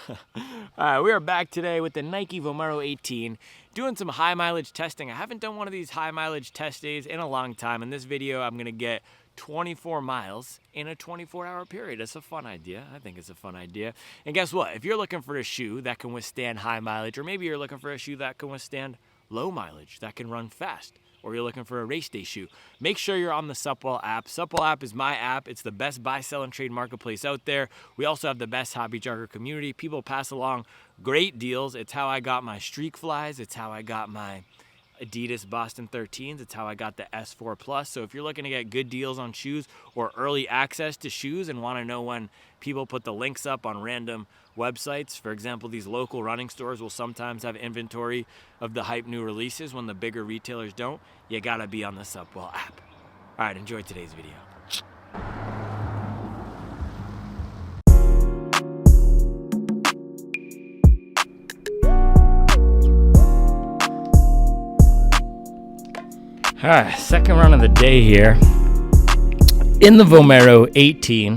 We are back today with the Nike Vomero 18, doing some high mileage testing. I haven't done one of these high mileage test days in a long time. In this video, I'm gonna get 24 miles in a 24-hour period. It's a fun idea. I think it's a fun idea. And guess what? If you're looking for a shoe that can withstand high mileage, or maybe you're looking for a shoe that can withstand low mileage, that can run fast, or you're looking for a race day shoe, make sure you're on the Supwell app. Supwell app is my app. It's the best buy, sell, and trade marketplace out there. We also have the best hobby jogger community. People pass along great deals. It's how I got my Streak Flies. It's how I got my Adidas Boston 13s. It's how I got the S4 Plus. So if you're looking to get good deals on shoes or early access to shoes and want to know when people put the links up on random websites, for example, these local running stores will sometimes have inventory of the hype new releases when the bigger retailers don't. You gotta be on the Supwell app. All right, enjoy today's video. All right, second run of the day here in the Vomero 18.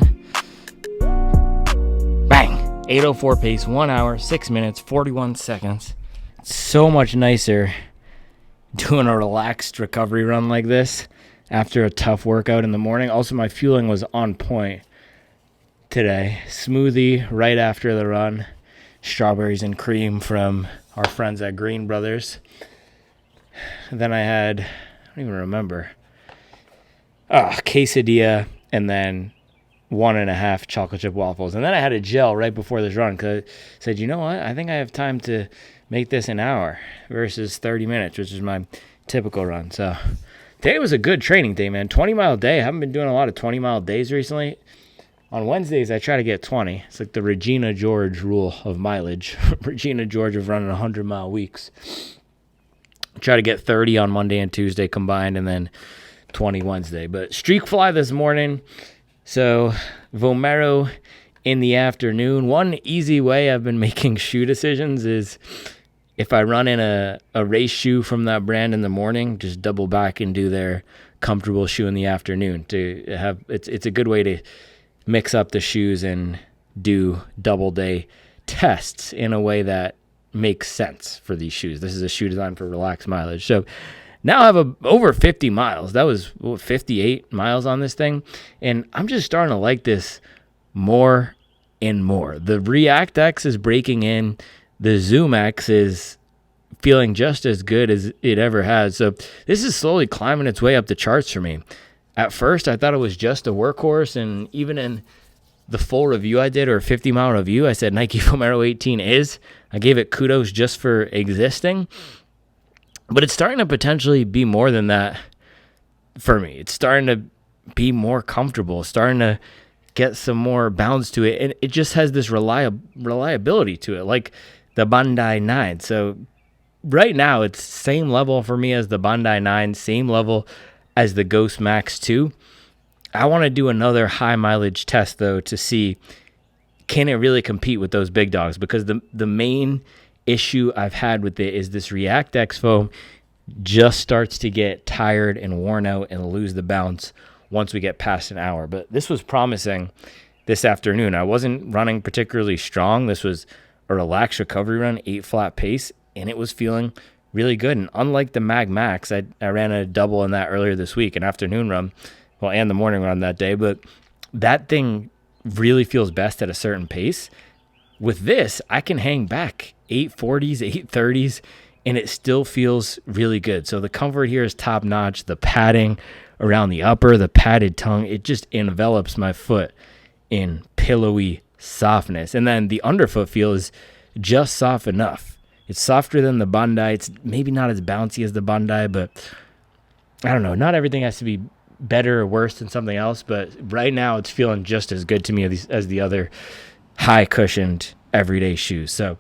Bang! 8:04 pace, 1 hour, 6 minutes, 41 seconds. So much nicer doing a relaxed recovery run like this after a tough workout in the morning. Also, my fueling was on point today. Smoothie right after the run. Strawberries and cream from our friends at Green Brothers. Then I had, I don't even remember, quesadilla and then 1.5 chocolate chip waffles. And then I had a gel right before this run because I said, you know what? I think I have time to make this an hour versus 30 minutes, which is my typical run. So today was a good training day, man. 20-mile day. I haven't been doing a lot of 20-mile days recently. On Wednesdays, I try to get 20. It's like the Regina George rule of mileage. Regina George of running 100-mile weeks. Try to get 30 on Monday and Tuesday combined, and then 20 Wednesday. But Streak Fly this morning. So Vomero in the afternoon. One easy way I've been making shoe decisions is if I run in a race shoe from that brand in the morning, just double back and do their comfortable shoe in the afternoon. To have it's a good way to mix up the shoes and do double day tests in a way that makes sense for these shoes. This is a shoe designed for relaxed mileage. So now I have over 50 miles. That was 58 miles on this thing. And I'm just starting to like this more and more. The React X is breaking in. The Zoom X is feeling just as good as it ever has. So this is slowly climbing its way up the charts for me. At first, I thought it was just a workhorse. And even in the full review I did, or a 50-mile review, I said Nike Vomero 18 is. I gave it kudos just for existing. But it's starting to potentially be more than that for me. It's starting to be more comfortable, starting to get some more bounce to it. And it just has this reliability to it, like the Bondi 9. So right now, it's same level for me as the Bondi 9, same level as the Ghost Max 2. I want to do another high mileage test, though, to see can it really compete with those big dogs, because the main issue I've had with it is this React X foam just starts to get tired and worn out and lose the bounce once we get past an hour. But this was promising this afternoon. I wasn't running particularly strong. This was a relaxed recovery run, 8 flat pace, and it was feeling really good. And unlike the Mag Max, I ran a double in that earlier this week, an afternoon run, well, and the morning run that day. But that thing really feels best at a certain pace. With this, I can hang back 840s, 830s, and it still feels really good. So the comfort here is top notch. The padding around the upper, the padded tongue, it just envelops my foot in pillowy softness. And then the underfoot feel is just soft enough. It's softer than the Bondi. It's maybe not as bouncy as the Bondi, but I don't know. Not everything has to be better or worse than something else, but right now it's feeling just as good to me as the other high cushioned everyday shoes. So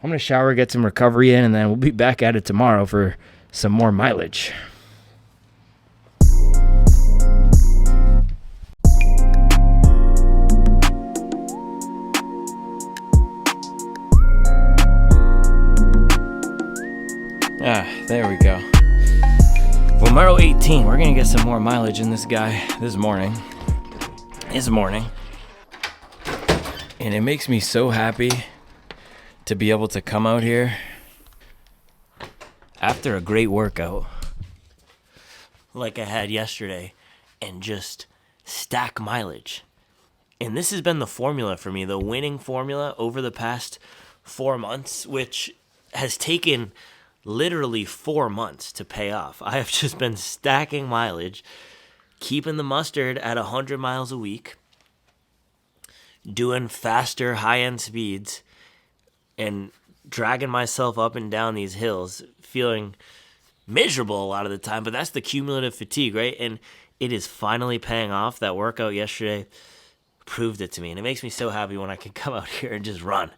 I'm going to shower, get some recovery in, and then we'll be back at it tomorrow for some more mileage. There we go. Vomero 18. We're going to get some more mileage in this guy this morning. And it makes me so happy to be able to come out here after a great workout like I had yesterday and just stack mileage. And this has been the formula for me, the winning formula over the past 4 months, which has taken literally 4 months to pay off. I have just been stacking mileage, keeping the mustard at 100 miles a week, doing faster high-end speeds, and dragging myself up and down these hills, feeling miserable a lot of the time, but that's the cumulative fatigue, right? And it is finally paying off. That workout yesterday proved it to me, and it makes me so happy when I can come out here and just run,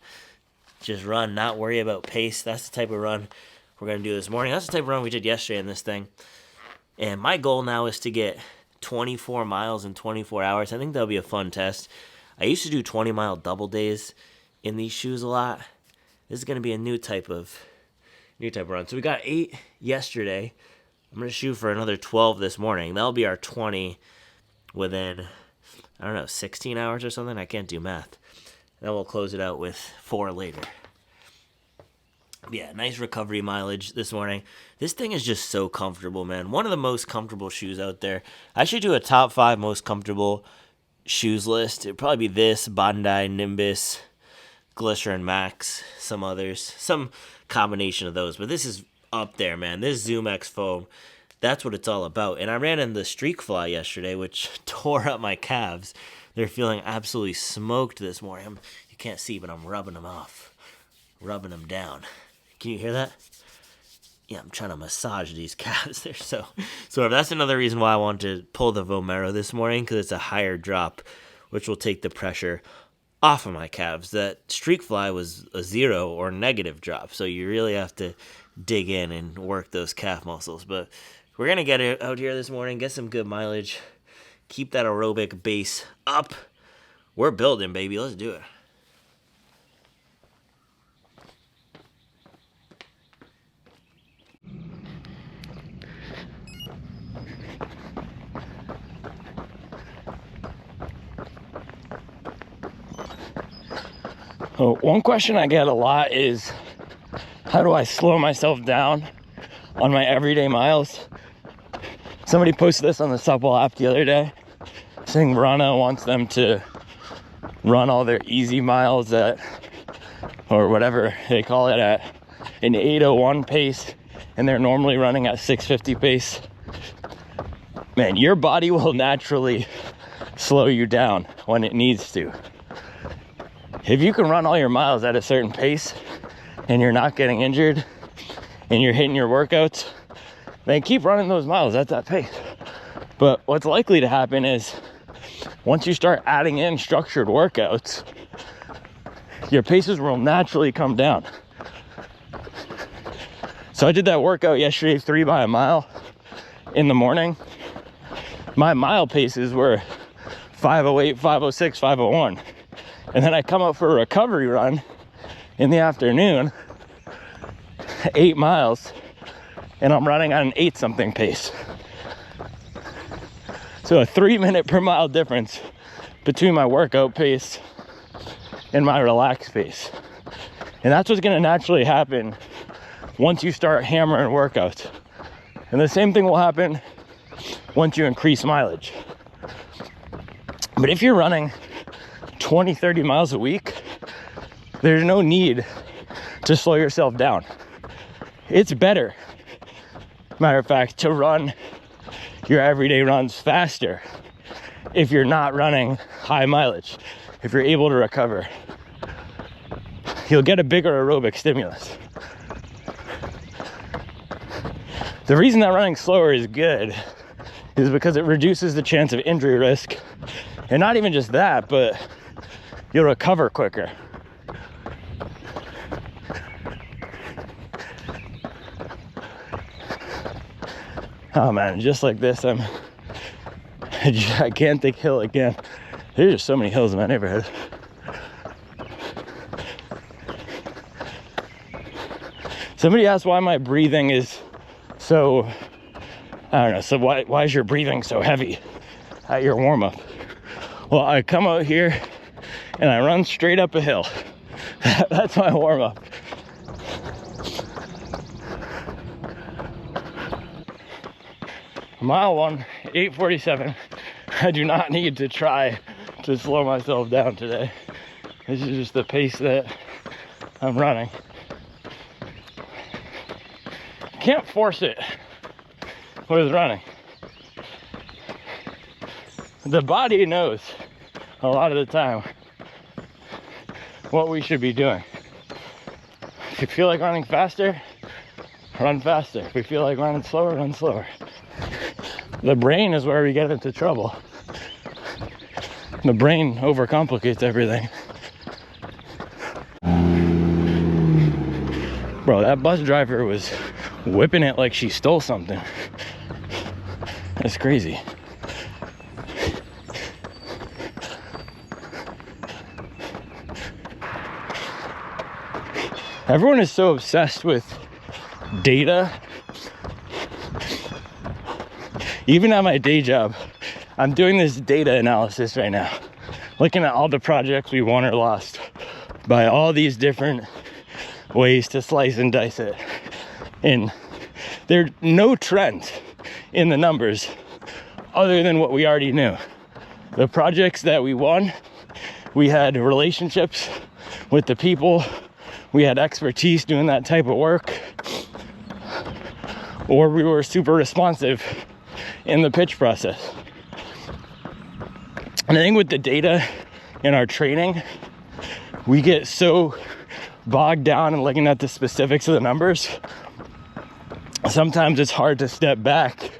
not worry about pace. That's the type of run we're going to do this morning. That's the type of run we did yesterday in this thing, and my goal now is to get 24 miles in 24 hours. I think that'll be a fun test. I used to do 20-mile double days in these shoes a lot. This is going to be a new type of run. So we got 8 yesterday. I'm going to shoot for another 12 this morning. That'll be our 20 within, 16 hours or something. I can't do math. Then we'll close it out with 4 later. Yeah, nice recovery mileage this morning. This thing is just so comfortable, man. One of the most comfortable shoes out there. I should do a top 5 most comfortable shoes list. It'd probably be this, Bondi, Nimbus, Glycerin Max, some others, some combination of those, but this is up there, man. This Zoom X foam, that's what it's all about. And I ran in the Streak Fly yesterday, which tore up my calves. They're feeling absolutely smoked this morning. You can't see, but I'm rubbing them off, rubbing them down. Can you hear that? Yeah, I'm trying to massage these calves. They're so that's another reason why I want to pull the Vomero this morning, because it's a higher drop, which will take the pressure off of my calves. That Streak Fly was a 0 or negative drop, so you really have to dig in and work those calf muscles. But we're going to get it out here this morning, get some good mileage, keep that aerobic base up. We're building, baby. Let's do it. One question I get a lot is, how do I slow myself down on my everyday miles? Somebody posted this on the Supple app the other day, saying Rana wants them to run all their easy miles at, or whatever they call it, at an 8:01 pace, and they're normally running at 6:50 pace. Man, your body will naturally slow you down when it needs to. If you can run all your miles at a certain pace and you're not getting injured and you're hitting your workouts, then keep running those miles at that pace. But what's likely to happen is, once you start adding in structured workouts, your paces will naturally come down. So I did that workout yesterday, 3 by a mile in the morning. My mile paces were 5:08, 5:06, 5:01. And then I come out for a recovery run in the afternoon, 8 miles, and I'm running on an 8-something pace. So a 3-minute per mile difference between my workout pace and my relaxed pace. And that's what's gonna naturally happen once you start hammering workouts. And the same thing will happen once you increase mileage. But if you're running 20, 30 miles a week, there's no need to slow yourself down. It's better, matter of fact, to run your everyday runs faster if you're not running high mileage. If you're able to recover, you'll get a bigger aerobic stimulus. The reason that running slower is good is because it reduces the chance of injury risk. And not even just that, but you'll recover quicker. Oh man, just like this, I'm a gigantic hill again. There's just so many hills in my neighborhood. Somebody asked why my breathing is so, I don't know, so why is your breathing so heavy at your warm-up? Well, I come out here and I run straight up a hill. That's my warm-up. Mile 1, 8:47. I do not need to try to slow myself down today. This is just the pace that I'm running. Can't force it with running. The body knows a lot of the time what we should be doing. If you feel like running faster, run faster. If we feel like running slower, run slower. The brain is where we get into trouble. The brain overcomplicates everything. Bro, that bus driver was whipping it like she stole something. That's crazy. Everyone is so obsessed with data. Even at my day job, I'm doing this data analysis right now, looking at all the projects we won or lost by all these different ways to slice and dice it. And there are no trends in the numbers other than what we already knew. The projects that we won, we had relationships with the people, we had expertise doing that type of work, or we were super responsive in the pitch process. And I think with the data in our training, we get so bogged down in looking at the specifics of the numbers. Sometimes it's hard to step back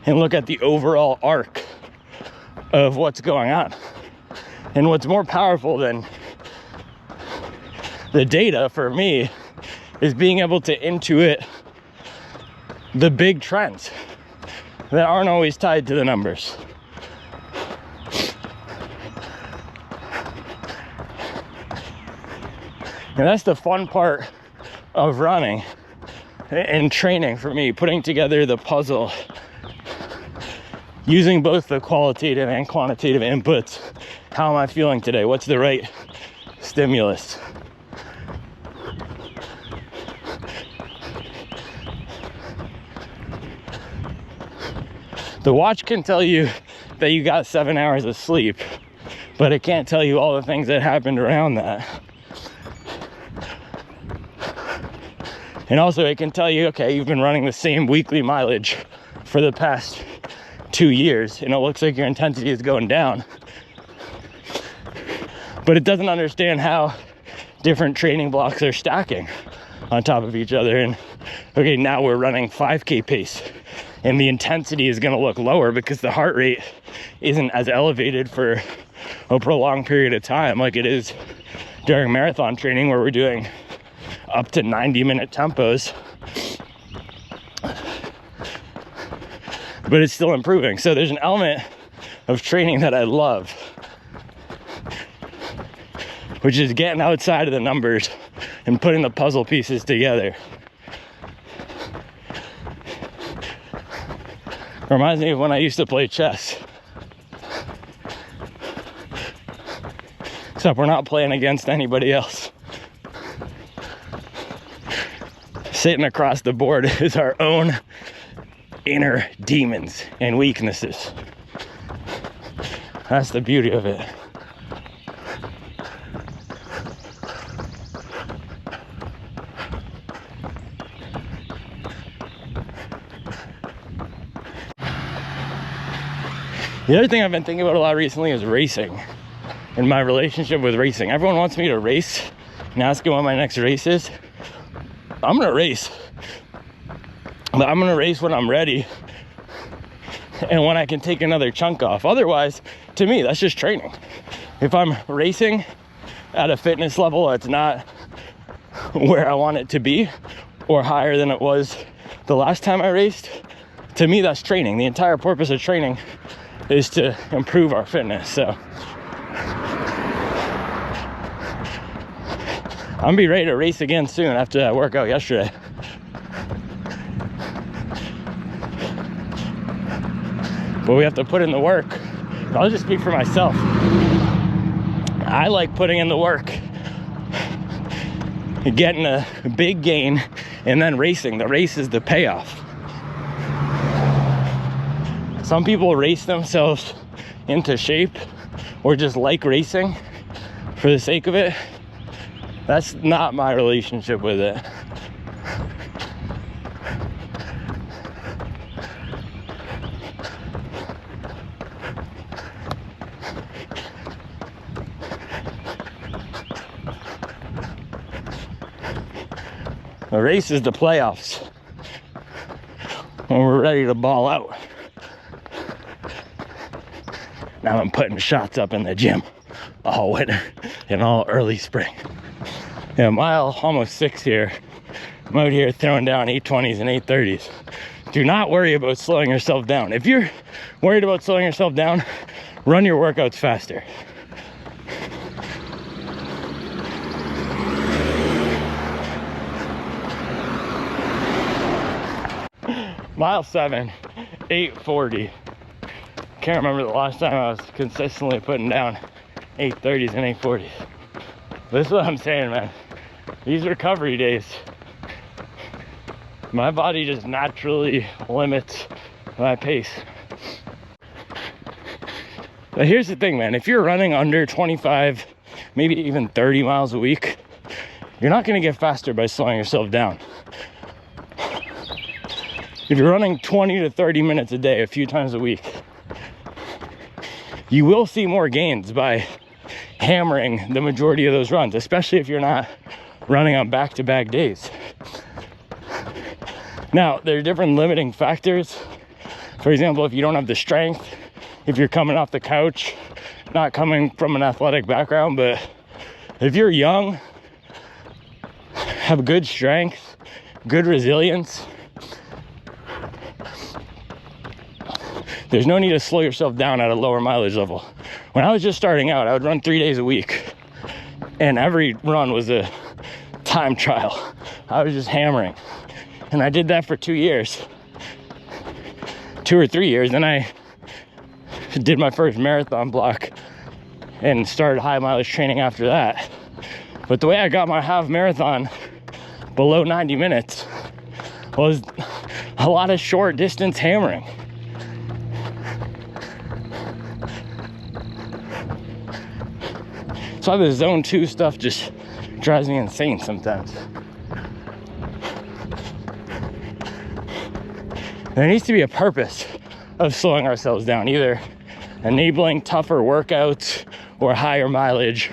and look at the overall arc of what's going on. And what's more powerful than the data for me is being able to intuit the big trends that aren't always tied to the numbers. And that's the fun part of running and training for me, putting together the puzzle, using both the qualitative and quantitative inputs. How am I feeling today? What's the right stimulus? The watch can tell you that you got 7 hours of sleep, but it can't tell you all the things that happened around that. And also it can tell you, okay, you've been running the same weekly mileage for the past 2 years, and it looks like your intensity is going down. But it doesn't understand how different training blocks are stacking on top of each other. And okay, now we're running 5K pace, and the intensity is going to look lower because the heart rate isn't as elevated for a prolonged period of time like it is during marathon training, where we're doing up to 90-minute tempos. But it's still improving. So there's an element of training that I love, which is getting outside of the numbers and putting the puzzle pieces together. Reminds me of when I used to play chess. Except we're not playing against anybody else. Sitting across the board is our own inner demons and weaknesses. That's the beauty of it. The other thing I've been thinking about a lot recently is racing and my relationship with racing. Everyone wants me to race and ask me when my next race is. I'm gonna race, but I'm gonna race when I'm ready and when I can take another chunk off. Otherwise, to me, that's just training. If I'm racing at a fitness level that's not where I want it to be or higher than it was the last time I raced, to me, that's training. The entire purpose of training is to improve our fitness. So I'm gonna be ready to race again soon after that workout yesterday. But we have to put in the work. I'll just speak for myself. I like putting in the work, getting a big gain, and then racing. The race is the payoff. Some people race themselves into shape or just like racing for the sake of it. That's not my relationship with it. The race is the playoffs, when we're ready to ball out. Now I'm putting shots up in the gym all winter and all early spring. Yeah, mile almost 6 here. I'm out here throwing down 820s and 830s. Do not worry about slowing yourself down. If you're worried about slowing yourself down, run your workouts faster. Mile 7, 840. Can't remember the last time I was consistently putting down 830s and 840s. This is what I'm saying, man. These recovery days, my body just naturally limits my pace. But here's the thing, man. If you're running under 25, maybe even 30 miles a week, you're not going to get faster by slowing yourself down. If you're running 20 to 30 minutes a day, a few times a week, you will see more gains by hammering the majority of those runs, especially if you're not running on back-to-back days. Now, there are different limiting factors. For example, if you don't have the strength, if you're coming off the couch, not coming from an athletic background, but if you're young, have good strength, good resilience, there's no need to slow yourself down at a lower mileage level. When I was just starting out, I would run 3 days a week, and every run was a time trial. I was just hammering, and I did that for 2 years, 2 or 3 years. Then I did my first marathon block and started high mileage training after that. But the way I got my half marathon below 90 minutes was a lot of short distance hammering. So the zone 2 stuff just drives me insane sometimes. There needs to be a purpose of slowing ourselves down, either enabling tougher workouts or higher mileage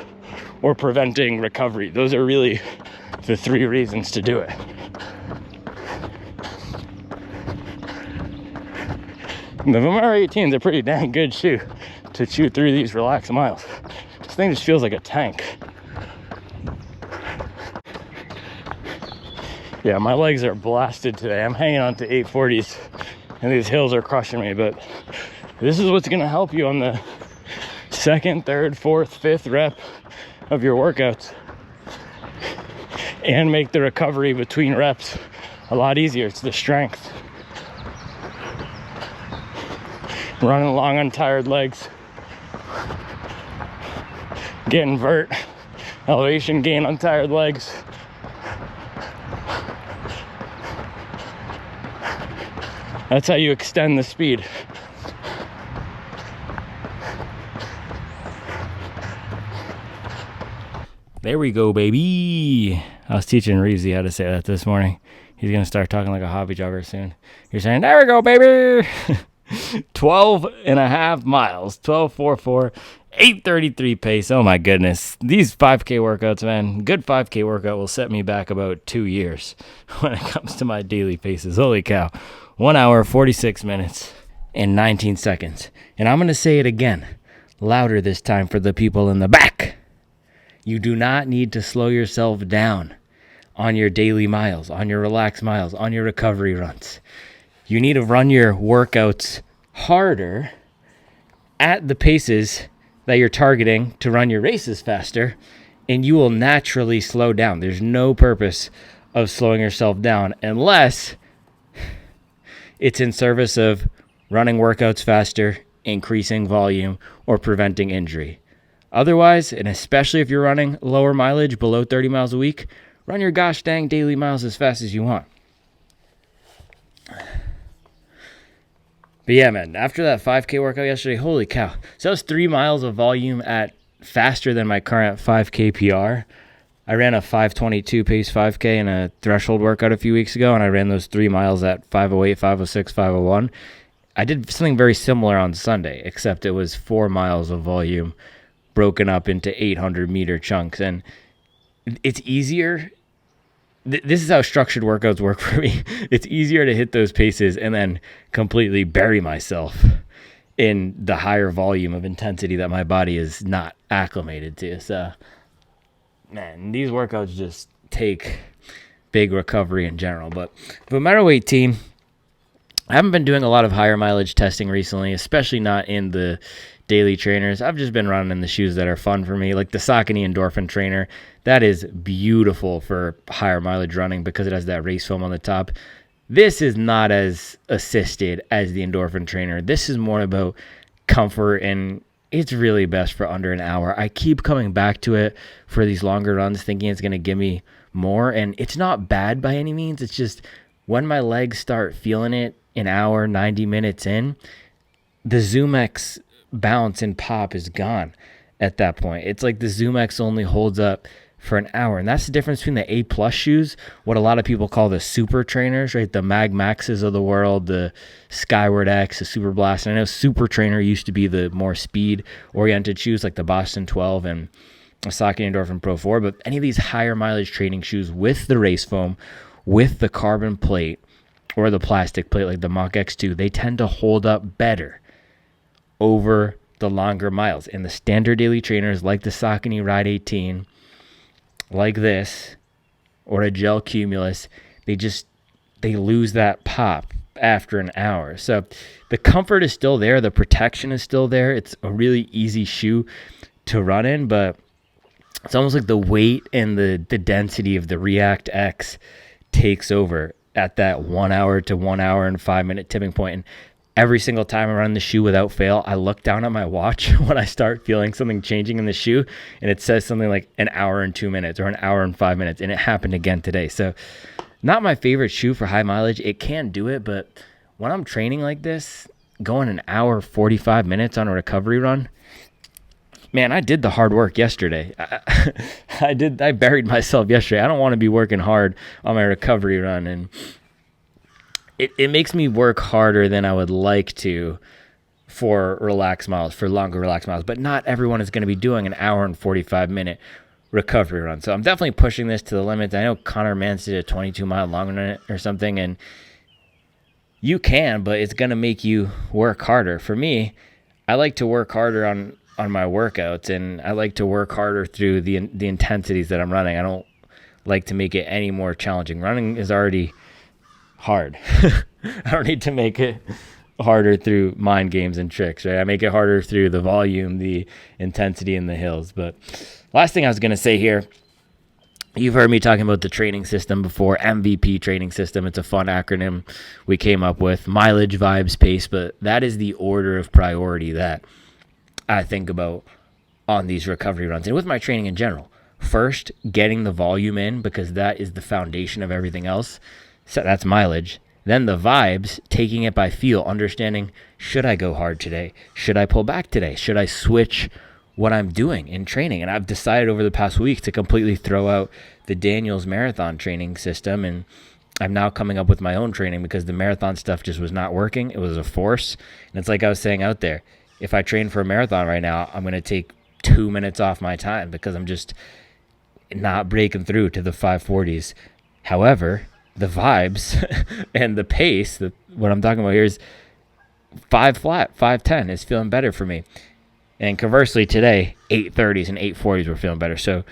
or preventing recovery. Those are really the 3 reasons to do it. The Vomero 18 is a pretty dang good shoe to chew through these relaxed miles. This thing just feels like a tank. Yeah, my legs are blasted today. I'm hanging on to 840s and these hills are crushing me, but this is what's gonna help you on the 2nd, 3rd, 4th, 5th rep of your workouts and make the recovery between reps a lot easier. It's the strength. Running along on tired legs, getting vert, elevation gain on tired legs. That's how you extend the speed. There we go, baby. I was teaching Reezy how to say that this morning. He's going to start talking like a hobby jogger soon. You're saying, there we go, baby. 12 and a half miles, 12:44, 8:33 pace. Oh my goodness. These 5K workouts, man, good 5K workout will set me back about 2 years when it comes to my daily paces. Holy cow. 1 hour, 46 minutes, and 19 seconds. And I'm going to say it again, louder this time for the people in the back. You do not need to slow yourself down on your daily miles, on your relaxed miles, on your recovery runs. You need to run your workouts harder at the paces that you're targeting to run your races faster, and you will naturally slow down. There's no purpose of slowing yourself down unless it's in service of running workouts faster, increasing volume, or preventing injury. Otherwise, and especially if you're running lower mileage, below 30 miles a week, run your gosh dang daily miles as fast as you want. But yeah, man, after that 5K workout yesterday, holy cow. So that was 3 miles of volume at faster than my current 5K PR. I ran a 5:22 pace 5K in a threshold workout a few weeks ago, and I ran those 3 miles at 5:08, 5:06, 5:01. I did something very similar on Sunday, except it was 4 miles of volume broken up into 800-meter chunks. And it's easier. This is how structured workouts work for me. It's easier to hit those paces and then completely bury myself in the higher volume of intensity that my body is not acclimated to. So, man, these workouts just take big recovery in general. But Vomero 18, I haven't been doing a lot of higher mileage testing recently, especially not in the daily trainers. I've just been running in the shoes that are fun for me, like the Saucony Endorphin trainer. That is beautiful for higher mileage running because it has that race foam on the top. This is not as assisted as the Endorphin trainer. This is more about comfort, and it's really best for under an hour. I keep coming back to it for these longer runs, thinking it's going to give me more, and it's not bad by any means. It's just when my legs start feeling it an hour, 90 minutes in, the ZoomX bounce and pop is gone at that point. It's like the ZoomX only holds up for an hour, and that's the difference between the A+ shoes, what a lot of people call the super trainers, right? The Mag Maxes of the world, the Skyward X, the Super Blast. And I know Super Trainer used to be the more speed-oriented shoes like the Boston 12 and the Saucony Endorphin Pro 4, but any of these higher mileage training shoes with the race foam, with the carbon plate or the plastic plate like the Mach X2, they tend to hold up better over the longer miles. And the standard daily trainers like the Saucony Ride 18, like this, or a Gel Cumulus, they lose that pop after an hour. So the comfort is still there, the protection is still there. It's a really easy shoe to run in, but it's almost like the weight and the density of the React X takes over at that 1 hour to 1 hour and 5 minute tipping point. And every single time I run the shoe without fail, I look down at my watch when I start feeling something changing in the shoe, and it says something like an hour and 2 minutes or an hour and 5 minutes, and it happened again today. So not my favorite shoe for high mileage. It can do it, but when I'm training like this, going an hour, 45 minutes on a recovery run, man, I did the hard work yesterday. I buried myself yesterday. I don't want to be working hard on my recovery run, and it makes me work harder than I would like to for relaxed miles, for longer relaxed miles. But not everyone is going to be doing an hour and 45 minute recovery run. So I'm definitely pushing this to the limits. I know Connor Mance did a 22-mile long run or something, and you can, but it's going to make you work harder. For me, I like to work harder on my workouts, and I like to work harder through the intensities that I'm running. I don't like to make it any more challenging. Running is already hard. I don't need to make it harder through mind games and tricks, right? I make it harder through the volume, the intensity, and the hills. But last thing I was going to say here, you've heard me talking about the training system before, MVP training system. It's a fun acronym we came up with, mileage, vibes, pace, but that is the order of priority that I think about on these recovery runs and with my training in general. First, getting the volume in, because that is the foundation of everything else. So that's mileage. Then the vibes, taking it by feel, understanding, should I go hard today? Should I pull back today? Should I switch what I'm doing in training? And I've decided over the past week to completely throw out the Daniels marathon training system, and I'm now coming up with my own training because the marathon stuff just was not working. It was a force. And it's like I was saying out there, if I train for a marathon right now, I'm going to take 2 minutes off my time because I'm just not breaking through to the 540s. However, the vibes and the pace, what I'm talking about here is 5 flat, 5:10 is feeling better for me. And conversely, today, 8:30s and 8:40s were feeling better. So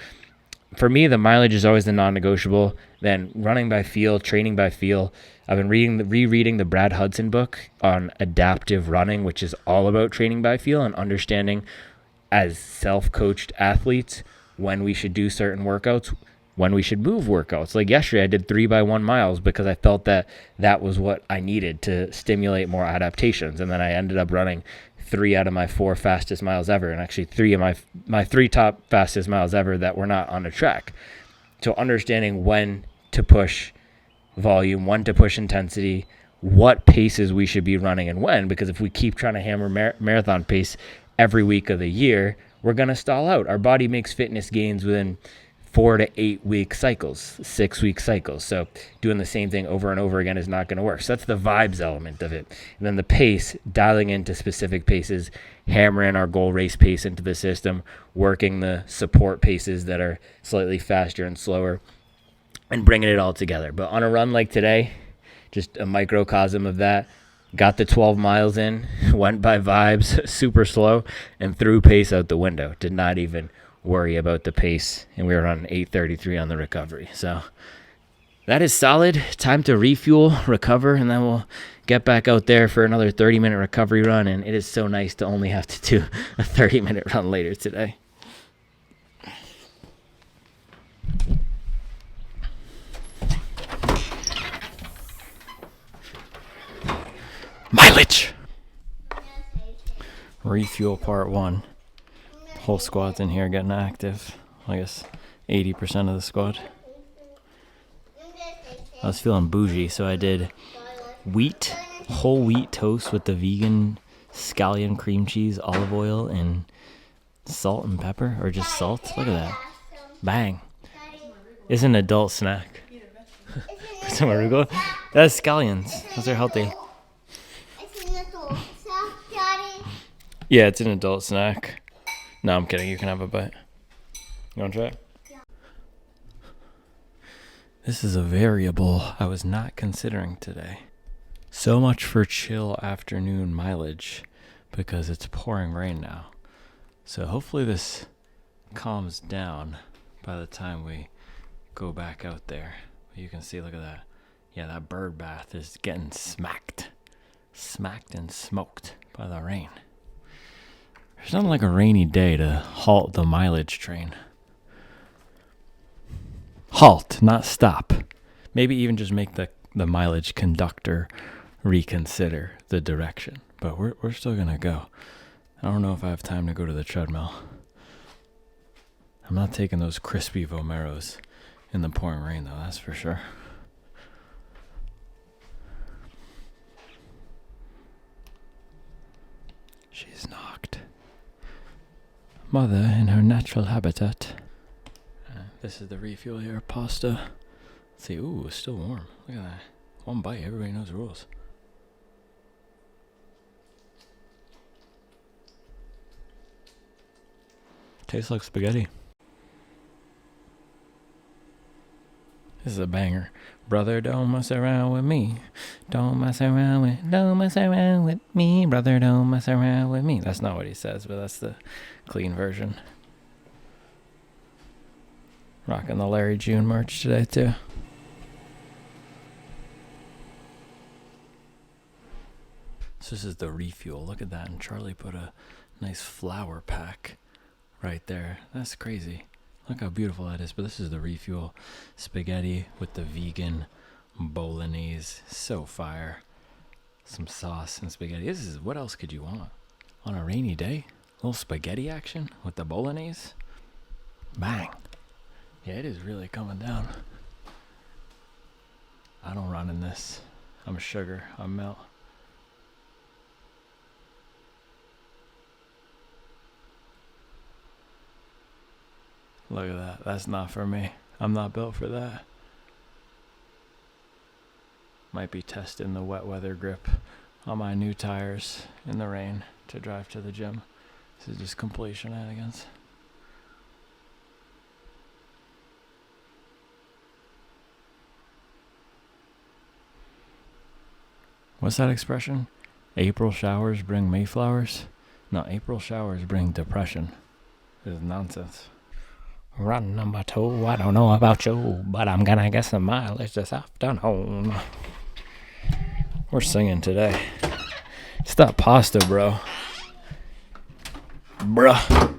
for me, the mileage is always the non-negotiable. Then running by feel, training by feel. I've been rereading the Brad Hudson book on adaptive running, which is all about training by feel and understanding as self-coached athletes when we should do certain workouts, when we should move workouts. Like yesterday, I did 3x1 miles because I felt that was what I needed to stimulate more adaptations. And then I ended up running 3 out of my 4 fastest miles ever, and actually 3 of my 3 top fastest miles ever that were not on a track. So understanding when to push volume, when to push intensity, what paces we should be running and when, because if we keep trying to hammer marathon pace every week of the year, we're going to stall out. Our body makes fitness gains within 4 to 8 week cycles, 6 week cycles. So doing the same thing over and over again is not going to work. So that's the vibes element of it. And then the pace, dialing into specific paces, hammering our goal race pace into the system, working the support paces that are slightly faster and slower, and bringing it all together. But on a run like today, just a microcosm of that. Got the 12 miles in, went by vibes, super slow, and threw pace out the window. Did not even worry about the pace, and we were on 8:33 on the recovery. So that is solid. Time to refuel, recover, and then we'll get back out there for another 30-minute recovery run. And it is so nice to only have to do a 30-minute run later today. Mileage. Refuel part 1. Whole squad's in here getting active. I guess 80% of the squad. I was feeling bougie, so I did whole wheat toast with the vegan scallion cream cheese, olive oil, and salt and pepper, or just salt. Look at that. Bang. It's an adult snack. Put some arugula. That's scallions. Those are healthy. Yeah, it's an adult snack. No, I'm kidding. You can have a bite. You want to try it? Yeah. This is a variable I was not considering today. So much for chill afternoon mileage because it's pouring rain now. So hopefully this calms down by the time we go back out there. You can see, look at that. Yeah, that bird bath is getting smacked and smoked by the rain. There's nothing like a rainy day to halt the mileage train. Halt, not stop. Maybe even just make the mileage conductor reconsider the direction. But we're still going to go. I don't know if I have time to go to the treadmill. I'm not taking those crispy Vomeros in the pouring rain, though, that's for sure. She's knocked. Mother in her natural habitat. This is the refuel here, pasta. Let's see, ooh, it's still warm. Look at that. One bite, everybody knows the rules. Tastes like spaghetti. This is a banger. Brother, don't mess around with me. Don't mess around with me. Brother, don't mess around with me. That's not what he says, but that's the clean version. Rocking the Larry June merch today, too. So this is the refuel. Look at that. And Charlie put a nice flower pack right there. That's crazy. Look how beautiful that is. But this is the refuel spaghetti with the vegan bolognese. So fire. Some sauce and spaghetti. This is, what else could you want? On a rainy day? A little spaghetti action with the bolognese. Bang. Yeah, it is really coming down. I don't run in this. I'm sugar. I'm melt. Look at that. That's not for me. I'm not built for that. Might be testing the wet weather grip on my new tires in the rain to drive to the gym. This is just complete shenanigans. What's that expression? April showers bring Mayflowers? No, April showers bring depression. This is nonsense. Run number 2, I don't know about you, but I'm gonna get some mileage this afternoon. We're singing today. It's that pasta, bro. Bruh.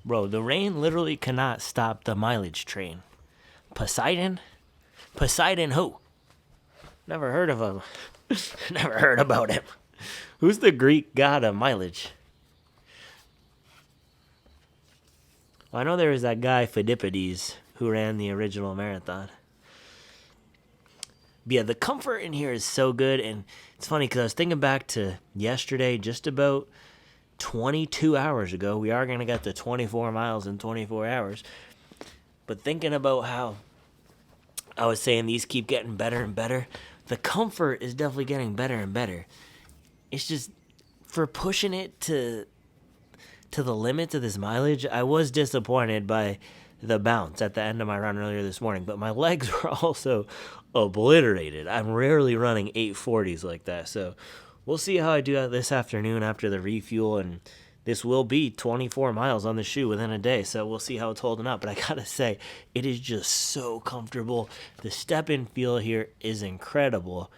Bro, the rain literally cannot stop the mileage train. Poseidon? Poseidon who? Never heard of him. Never heard about him. Who's the Greek god of mileage? Well, I know there was that guy, Phidippides, who ran the original marathon. But yeah, the comfort in here is so good. And it's funny because I was thinking back to yesterday, just about 22 hours ago. We are going to get to 24 miles in 24 hours. But thinking about how I was saying these keep getting better and better, the comfort is definitely getting better and better. It's just for pushing it to the limit of this mileage, I was disappointed by the bounce at the end of my run earlier this morning, but my legs were also obliterated. I'm rarely running 840s like that, so we'll see how I do this afternoon after the refuel, and this will be 24 miles on the shoe within a day, so we'll see how it's holding up. But I gotta say, it is just so comfortable. The step-in feel here is incredible,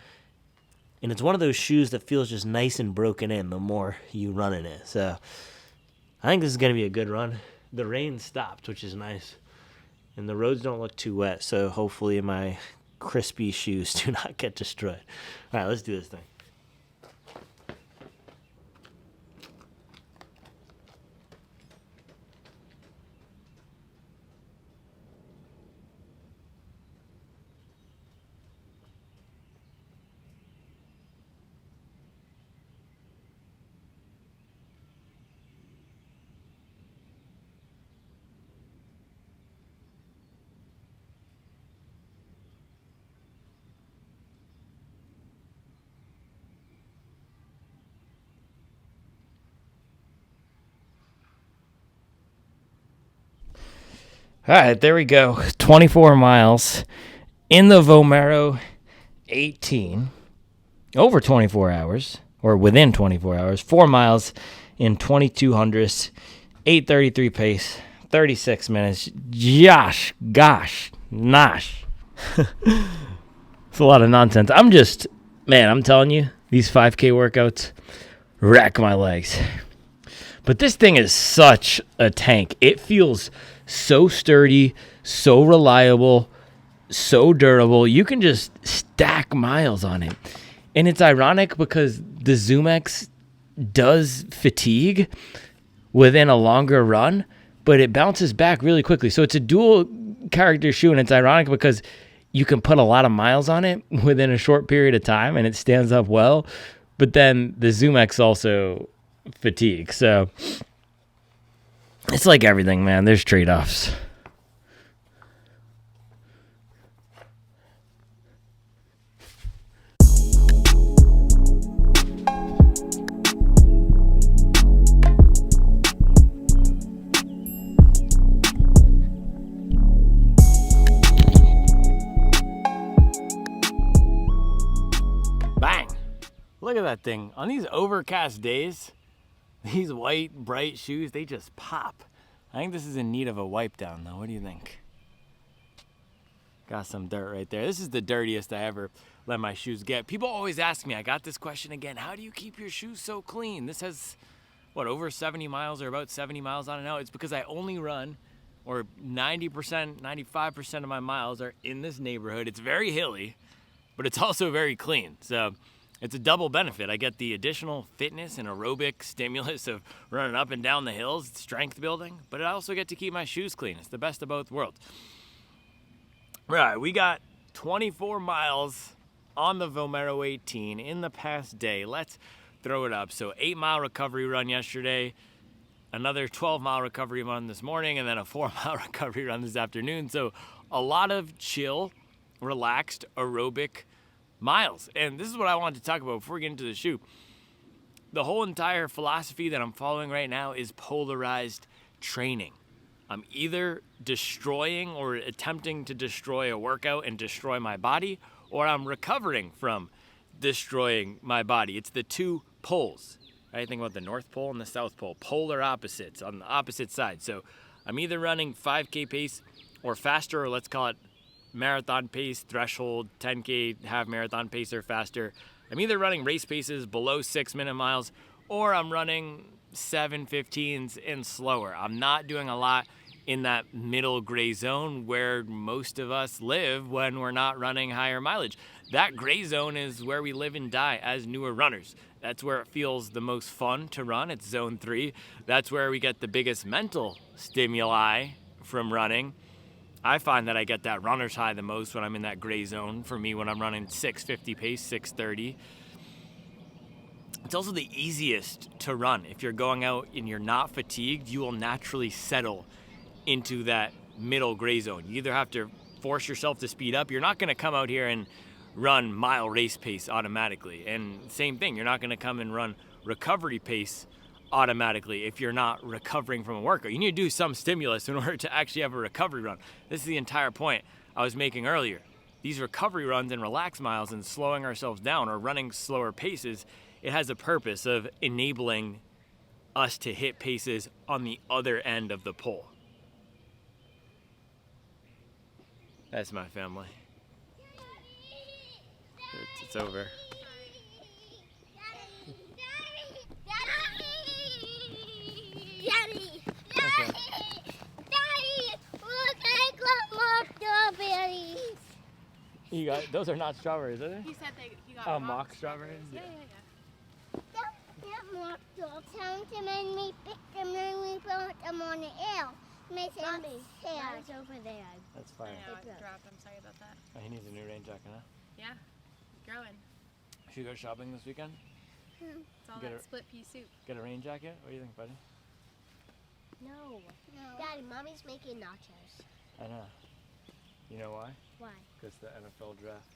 and it's one of those shoes that feels just nice and broken in the more you run in it. So I think this is going to be a good run. The rain stopped, which is nice, and the roads don't look too wet, so hopefully my crispy shoes do not get destroyed. All right, let's do this thing. All right, there we go. 24 miles in the Vomero 18, over 24 hours, or within 24 hours, 4 miles in 2200s, 8:33 pace, 36 minutes. Gosh, nosh. It's a lot of nonsense. I'm telling you, these 5K workouts wreck my legs. But this thing is such a tank. It feels so sturdy, so reliable, so durable. You can just stack miles on it. And it's ironic because the ZoomX does fatigue within a longer run, but it bounces back really quickly. So it's a dual character shoe, and it's ironic because you can put a lot of miles on it within a short period of time, and it stands up well. But then the ZoomX also fatigue. So it's like everything, man. There's trade-offs. Bang! Look at that thing. On these overcast days, these white, bright shoes, they just pop. I think this is in need of a wipe down, though. What do you think? Got some dirt right there. This is the dirtiest I ever let my shoes get. People always ask me, I got this question again, how do you keep your shoes so clean? This has, over 70 miles or about 70 miles on it now? It's because I only run, or 90%, 95% of my miles are in this neighborhood. It's very hilly, but it's also very clean. So it's a double benefit. I get the additional fitness and aerobic stimulus of running up and down the hills, strength building, but I also get to keep my shoes clean. It's the best of both worlds. Right, we got 24 miles on the Vomero 18 in the past day. Let's throw it up. So 8-mile recovery run yesterday, another 12-mile recovery run this morning, and then a 4-mile recovery run this afternoon. So a lot of chill, relaxed, aerobic miles. And this is what I wanted to talk about before we get into the shoe. The whole entire philosophy that I'm following right now is polarized training. I'm either destroying or attempting to destroy a workout and destroy my body, or I'm recovering from destroying my body. It's the two poles. Right? Think about the North Pole and the South Pole, polar opposites on the opposite side. So I'm either running 5K pace or faster, or let's call it marathon pace, threshold, 10K, half marathon pace or faster. I'm either running race paces below 6-minute miles, or I'm running 7:15s and slower. I'm not doing a lot in that middle gray zone where most of us live when we're not running higher mileage. That gray zone is where we live and die as newer runners. That's where it feels the most fun to run. It's zone 3. That's where we get the biggest mental stimuli from running. I find that I get that runner's high the most when I'm in that gray zone. For me, when I'm running 6:50 pace, 6:30. It's also the easiest to run. If you're going out and you're not fatigued, you will naturally settle into that middle gray zone. You either have to force yourself to speed up. You're not going to come out here and run mile race pace automatically. And same thing, you're not going to come and run recovery pace automatically if you're not recovering from a workout. You need to do some stimulus in order to actually have a recovery run. This is the entire point I was making earlier. These recovery runs and relax miles and slowing ourselves down or running slower paces, it has a purpose of enabling us to hit paces on the other end of the pole. That's my family. It's over. Daddy! Look, I got more strawberries! You got, those are not strawberries, are they? He said he got mock strawberries? Yeah. That mock strawberries sound to make me pick them and we put them on the air. Makes it sad. It's over there. That's fine. I know, it dropped. I'm sorry about that. Oh, he needs a new rain jacket, huh? Yeah, growing. Should we go shopping this weekend? It's all Get that a- split pea soup. Get a rain jacket? What do you think, buddy? No. Daddy, Mommy's making nachos. I know. You know why? Why? Because the NFL draft.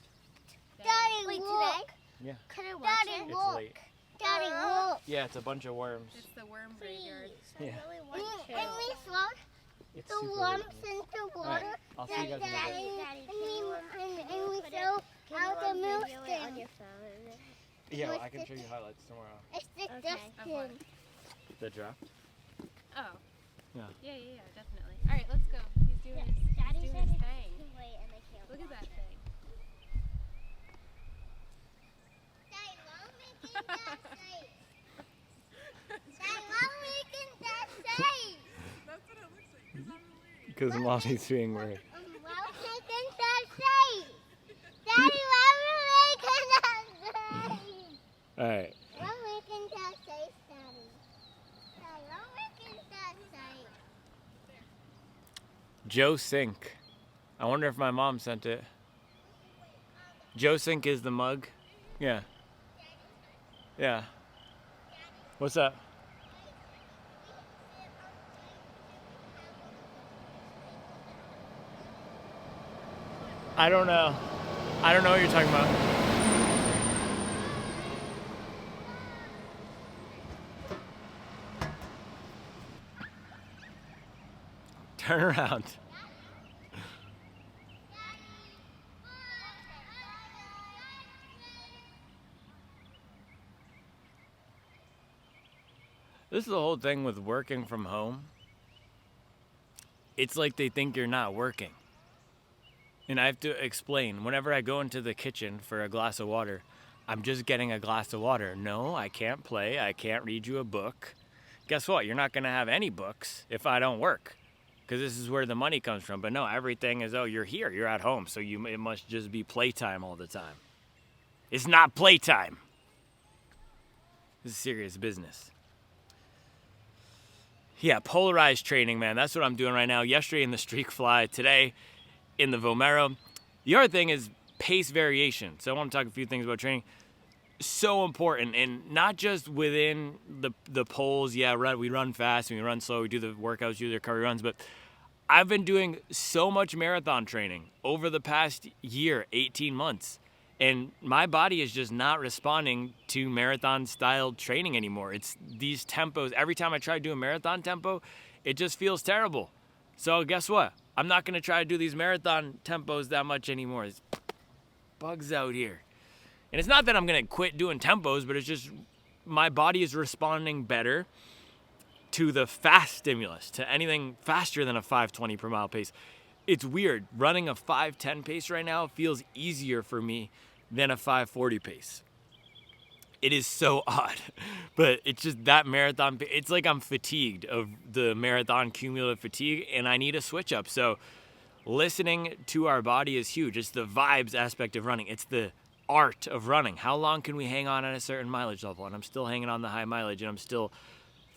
Daddy, wait, look. today? Yeah. Can I watch Daddy, It's look. late. Daddy, look. Yeah, it's a bunch of worms. It's the worm graveyard. Yeah. And we saw It's the super lumps late. into All right, water. I'll see you guys in a bit. And we saw how the milk thing. Yeah, well, I can show you highlights tomorrow. It's the Of dustbin. what? The draft? Oh. Yeah. Yeah, definitely. All right, let's go. He's doing his thing. Look at that thing. Daddy, why making that safe? Daddy, why making that safe? That's what it looks like. Because I'm worried. Because mommy's being worried. Why making that safe? Daddy, why making that safe? All right. Why making that safe, Daddy? Daddy, why making that safe? Joe Sink. I wonder if my mom sent it. Joe Sink is the mug. Yeah. Yeah. What's up? I don't know. I don't know what you're talking about. Turn around. This is the whole thing with working from home. It's like they think you're not working. And I have to explain, whenever I go into the kitchen for a glass of water, I'm just getting a glass of water. No, I can't play. I can't read you a book. Guess what? You're not going to have any books if I don't work. Because this is where the money comes from. But no, everything is, oh, you're here. You're at home. So it must just be playtime all the time. It's not playtime. This is serious business. Yeah, polarized training, man. That's what I'm doing right now. Yesterday in the streak fly, today in the Vomero. The other thing is pace variation. So I want to talk a few things about training. So important, and not just within the poles. Yeah, we run fast and we run slow. We do the workouts, do the recovery runs. But I've been doing so much marathon training over the past year, 18 months. And my body is just not responding to marathon-style training anymore. It's these tempos. Every time I try to do a marathon tempo, it just feels terrible. So guess what? I'm not going to try to do these marathon tempos that much anymore. There's bugs out here. And it's not that I'm going to quit doing tempos, but it's just my body is responding better to the fast stimulus, to anything faster than a 5:20 per mile pace. It's weird. Running a 5:10 pace right now feels easier for me than a 5:40 pace. It is so odd, but it's just that marathon. It's like I'm fatigued of the marathon cumulative fatigue, and I need a switch up. So listening to our body is huge. It's the vibes aspect of running. It's the art of running. How long can we hang on at a certain mileage level? And I'm still hanging on the high mileage, and I'm still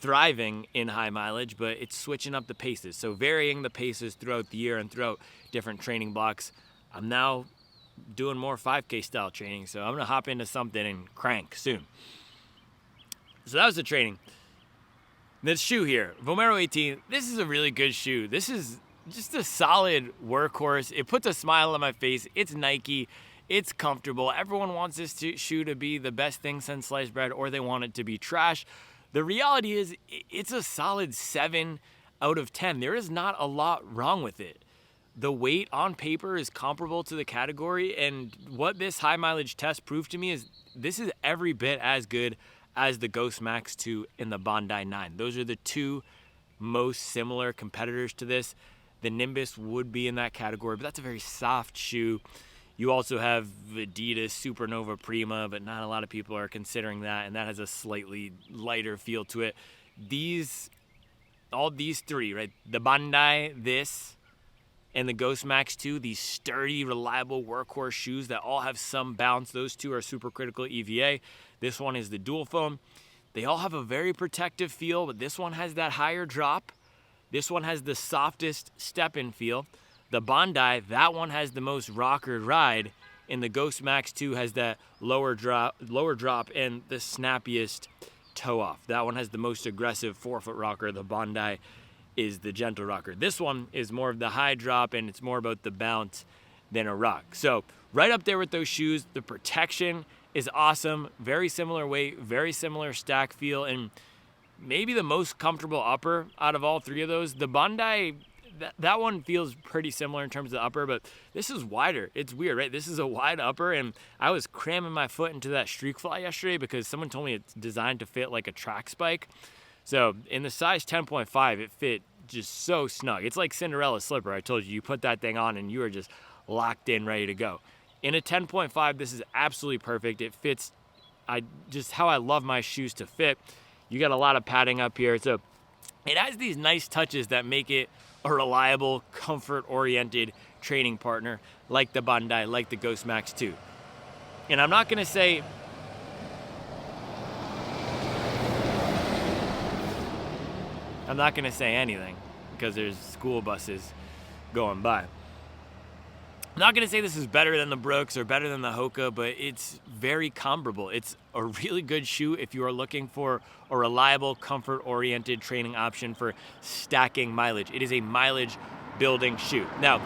thriving in high mileage, but it's switching up the paces. So varying the paces throughout the year and throughout different training blocks. I'm now doing more 5K style training, so I'm gonna hop into something and crank soon. So that was the training. This shoe here, Vomero 18, this is a really good shoe. This is just a solid workhorse. It puts a smile on my face. It's Nike. It's comfortable. Everyone wants this shoe to be the best thing since sliced bread, or they want it to be trash. The reality is it's a solid 7 out of 10. There is not a lot wrong with it. The weight on paper is comparable to the category, and what this high mileage test proved to me is this is every bit as good as the Ghost Max 2 and the Bondi 9. Those are the two most similar competitors to this. The Nimbus would be in that category, but that's a very soft shoe. You also have Adidas Supernova Prima, but not a lot of people are considering that, and that has a slightly lighter feel to it. All these three, right? The Bondi, this, and the Ghost Max 2, these sturdy, reliable workhorse shoes that all have some bounce. Those two are supercritical EVA. This one is the dual foam. They all have a very protective feel, but this one has that higher drop. This one has the softest step-in feel. The Bondi, that one has the most rockered ride, and the Ghost Max 2 has that lower drop and the snappiest toe off. That one has the most aggressive forefoot rocker. The Bondi is the gentle rocker. This one is more of the high drop, and it's more about the bounce than a rock. So right up there with those shoes. The protection is awesome. Very similar weight, very similar stack feel, and maybe the most comfortable upper out of all three of those. The Bondi, that one feels pretty similar in terms of the upper, but this is wider. It's weird, right? This is a wide upper, and I was cramming my foot into that Streak Fly yesterday because someone told me it's designed to fit like a track spike. So in the size 10.5, it fit just so snug. It's like Cinderella slipper. I told you, you put that thing on and you are just locked in, ready to go. In a 10.5, this is absolutely perfect. It fits just how I love my shoes to fit. You got a lot of padding up here. So it has these nice touches that make it a reliable, comfort-oriented training partner like the Bondi, like the Ghost Max 2. And I'm not going to say anything because there's school buses going by. I'm not going to say this is better than the Brooks or better than the Hoka, but it's very comparable. It's a really good shoe if you are looking for a reliable, comfort-oriented training option for stacking mileage. It is a mileage-building shoe. Now,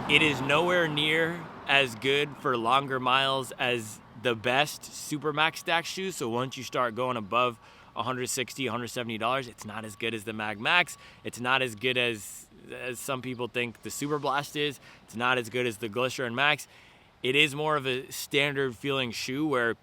it is nowhere near as good for longer miles as the best Supermax stack shoes, so once you start going above $160, $170, it's not as good as the Mag Max. It's not as good as some people think the Super Blast is. It's not as good as the Glycerin Max. It is more of a standard feeling shoe where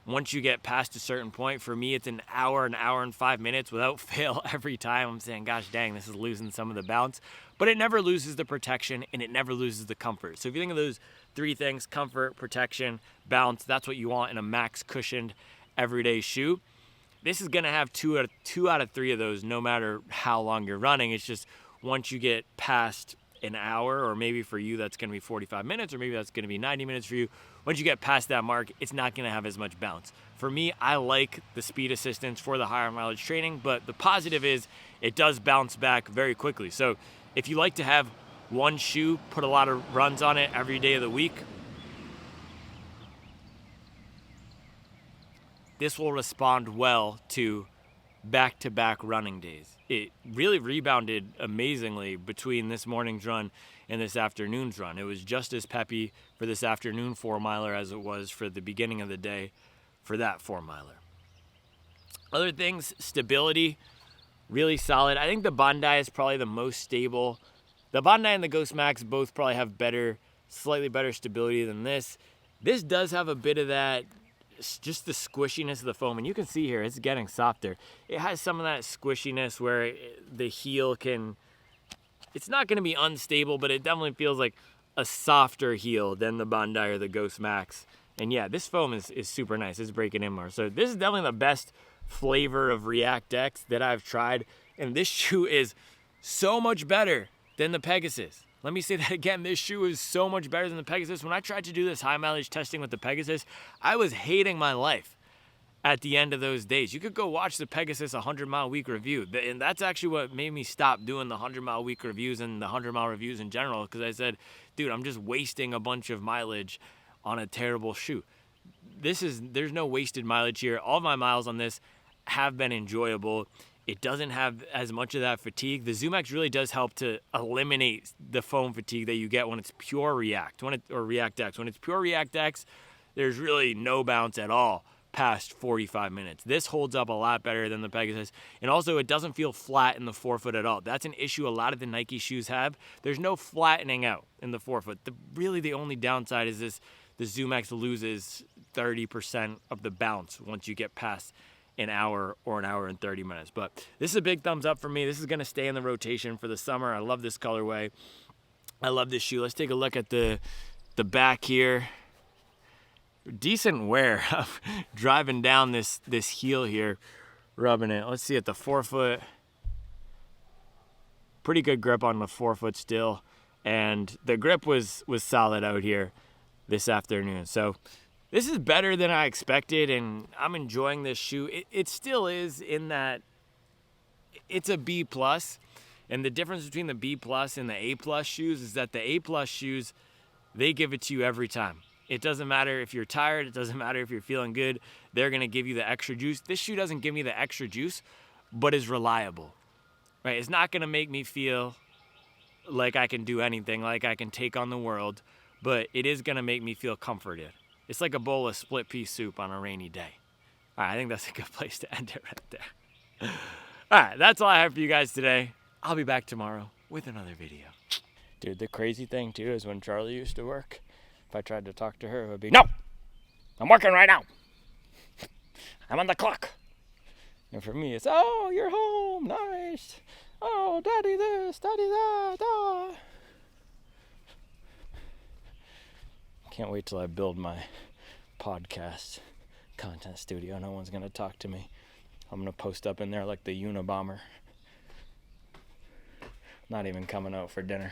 once you get past a certain point, for me, it's an hour and 5 minutes without fail every time. I'm saying, gosh dang, this is losing some of the bounce. But it never loses the protection and it never loses the comfort. So if you think of those three things, comfort, protection, bounce, that's what you want in a max cushioned everyday shoe. This is going to have two out of three of those no matter how long you're running. It's just once you get past an hour, or maybe for you that's going to be 45 minutes, or maybe that's going to be 90 minutes for you. Once you get past that mark, it's not going to have as much bounce. For me, I like the speed assistance for the higher mileage training, but the positive is it does bounce back very quickly. So if you like to have one shoe, put a lot of runs on it every day of the week, this will respond well to back-to-back running days. It really rebounded amazingly between this morning's run and this afternoon's run. It was just as peppy for this afternoon 4-miler as it was for the beginning of the day for that 4-miler. Other things, stability, really solid. I think the Bondi is probably the most stable. The Bondi and the Ghost Max both probably have slightly better stability than this. This does have a bit of that, just the squishiness of the foam, and you can see here it's getting softer. It has some of that squishiness where the heel it's not going to be unstable, but it definitely feels like a softer heel than the Bondi or the Ghost Max And yeah, this foam is super nice. It's breaking in more. So this is definitely the best flavor of React X that I've tried. And this shoe is so much better than the Pegasus. Let me say that again. This shoe is so much better than the Pegasus. When I tried to do this high mileage testing with the Pegasus, I was hating my life at the end of those days. You could go watch the Pegasus 100-mile week review. And that's actually what made me stop doing the 100-mile week reviews and the 100-mile reviews in general, because I said, dude, I'm just wasting a bunch of mileage on a terrible shoe. There's no wasted mileage here. All of my miles on this have been enjoyable. It doesn't have as much of that fatigue. The ZoomX really does help to eliminate the foam fatigue that you get when it's pure React, or React X. When it's pure React X, there's really no bounce at all past 45 minutes. This holds up a lot better than the Pegasus. And also, it doesn't feel flat in the forefoot at all. That's an issue a lot of the Nike shoes have. There's no flattening out in the forefoot. Really the only downside is this: the ZoomX loses 30% of the bounce once you get past an hour or an hour and 30 minutes. But this is a big thumbs up for me. This is going to stay in the rotation for the summer. I love this colorway. I love this shoe. Let's take a look at the back here. Decent wear. Driving down this heel here, rubbing it. Let's see at the forefoot. Pretty good grip on the forefoot still. And the grip was solid out here this afternoon. So this is better than I expected, and I'm enjoying this shoe. It still is in that it's a B+, and the difference between the B+ and the A+ shoes is that the A+ shoes, they give it to you every time. It doesn't matter if you're tired. It doesn't matter if you're feeling good. They're going to give you the extra juice. This shoe doesn't give me the extra juice, but is reliable. Right? It's not going to make me feel like I can do anything, like I can take on the world, but it is going to make me feel comforted. It's like a bowl of split pea soup on a rainy day. All right, I think that's a good place to end it right there. All right, that's all I have for you guys today. I'll be back tomorrow with another video. Dude, the crazy thing too is when Charlie used to work, if I tried to talk to her, it would be, no, I'm working right now. I'm on the clock. And for me, it's, oh, you're home, nice. Oh, daddy this, daddy that, ah. Can't wait till I build my podcast content studio. No one's going to talk to me. I'm going to post up in there like the Unabomber. Not even coming out for dinner.